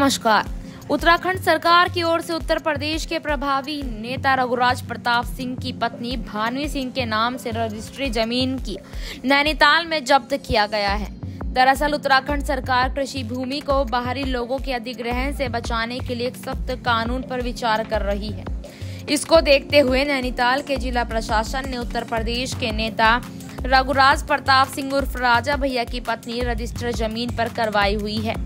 नमस्कार। उत्तराखंड सरकार की ओर से उत्तर प्रदेश के प्रभावी नेता रघुराज प्रताप सिंह की पत्नी भानवी सिंह के नाम से रजिस्ट्री जमीन की नैनीताल में जब्त किया गया है। दरअसल उत्तराखंड सरकार कृषि भूमि को बाहरी लोगों के अधिग्रहण से बचाने के लिए एक सख्त कानून पर विचार कर रही है। इसको देखते हुए नैनीताल के जिला प्रशासन ने उत्तर प्रदेश के नेता रघुराज प्रताप सिंह उर्फ राजा भैया की पत्नी रजिस्टर जमीन पर कार्रवाई हुई है।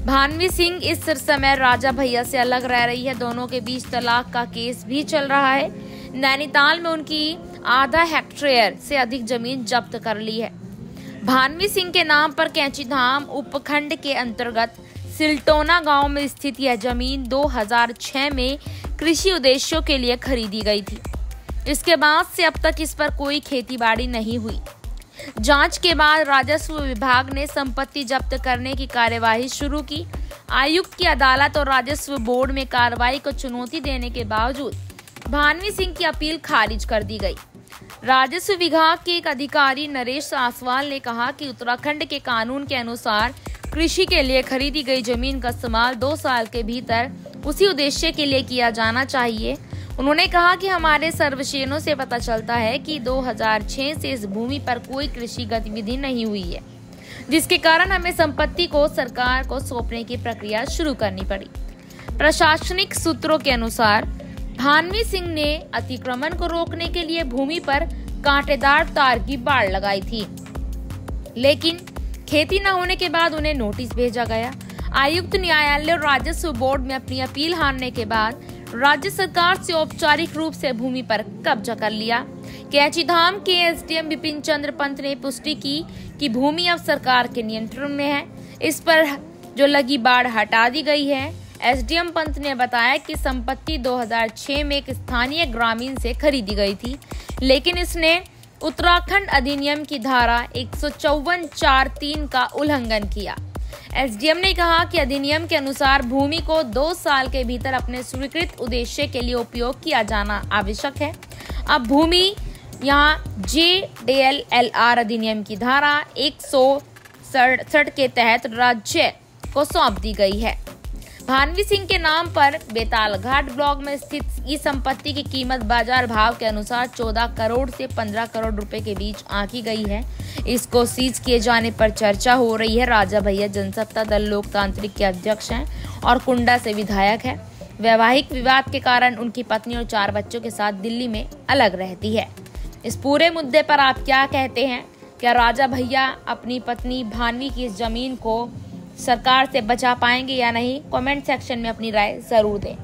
भानवी सिंह इस समय राजा भैया से अलग रह रही है। दोनों के बीच तलाक का केस भी चल रहा है। नैनीताल में उनकी आधा हेक्टेयर से अधिक जमीन जब्त कर ली है। भानवी सिंह के नाम पर कैंचीधाम उपखंड के अंतर्गत सिलटोना गांव में स्थित यह जमीन 2006 में कृषि उद्देश्यों के लिए खरीदी गई थी। इसके बाद से अब तक इस पर कोई खेतीबाड़ी नहीं हुई। जांच के बाद राजस्व विभाग ने संपत्ति जब्त करने की कार्यवाही शुरू की। आयुक्त की अदालत और राजस्व बोर्ड में कार्रवाई को चुनौती देने के बावजूद भानवी सिंह की अपील खारिज कर दी गई। राजस्व विभाग के एक अधिकारी नरेश आसवाल ने कहा कि उत्तराखंड के कानून के अनुसार कृषि के लिए खरीदी गई जमीन का इस्तेमाल 2 साल के भीतर उसी उद्देश्य के लिए किया जाना चाहिए। उन्होंने कहा कि हमारे सर्वेक्षणों से पता चलता है कि 2006 से इस भूमि पर कोई कृषि गतिविधि नहीं हुई है, जिसके कारण हमें संपत्ति को सरकार को सौंपने की प्रक्रिया शुरू करनी पड़ी। प्रशासनिक सूत्रों के अनुसार भानवी सिंह ने अतिक्रमण को रोकने के लिए भूमि पर कांटेदार तार की बाड़ लगाई थी, लेकिन खेती न होने के बाद उन्हें नोटिस भेजा गया। आयुक्त न्यायालय और राजस्व बोर्ड में अपनी अपील हारने के बाद राज्य सरकार से औपचारिक रूप से भूमि पर कब्जा कर लिया। कैंचीधाम के एसडीएम विपिन चंद्र पंत ने पुष्टि की कि भूमि अब सरकार के नियंत्रण में है। इस पर जो लगी बाड़ हटा दी गई है। एसडीएम पंत ने बताया कि संपत्ति 2006 में एक स्थानीय ग्रामीण से खरीदी गई थी, लेकिन इसने उत्तराखंड अधिनियम की धारा 154(4)(3) का उल्लंघन किया। एसडीएम ने कहा कि अधिनियम के अनुसार भूमि को 2 साल के भीतर अपने स्वीकृत उद्देश्य के लिए उपयोग किया जाना आवश्यक है। अब भूमि यहाँ JDLLR अधिनियम की धारा 167 के तहत राज्य को सौंप दी गई है। भानवी सिंह के नाम पर बेतालघाट ब्लॉक में स्थित इस संपत्ति की कीमत बाजार भाव के अनुसार 14 करोड़ से 15 करोड़ रुपए के बीच आंकी गई है। इसको सीज किए जाने पर चर्चा हो रही है। राजा भैया जनसत्ता दल लोकतांत्रिक के अध्यक्ष हैं और कुंडा से विधायक है। वैवाहिक विवाद के कारण उनकी पत्नी और 4 बच्चों के साथ दिल्ली में अलग रहती है। इस पूरे मुद्दे पर आप क्या कहते हैं? क्या राजा भैया अपनी पत्नी भानवी की इस जमीन को सरकार से बचा पाएंगे या नहीं? कमेंट सेक्शन में अपनी राय जरूर दें।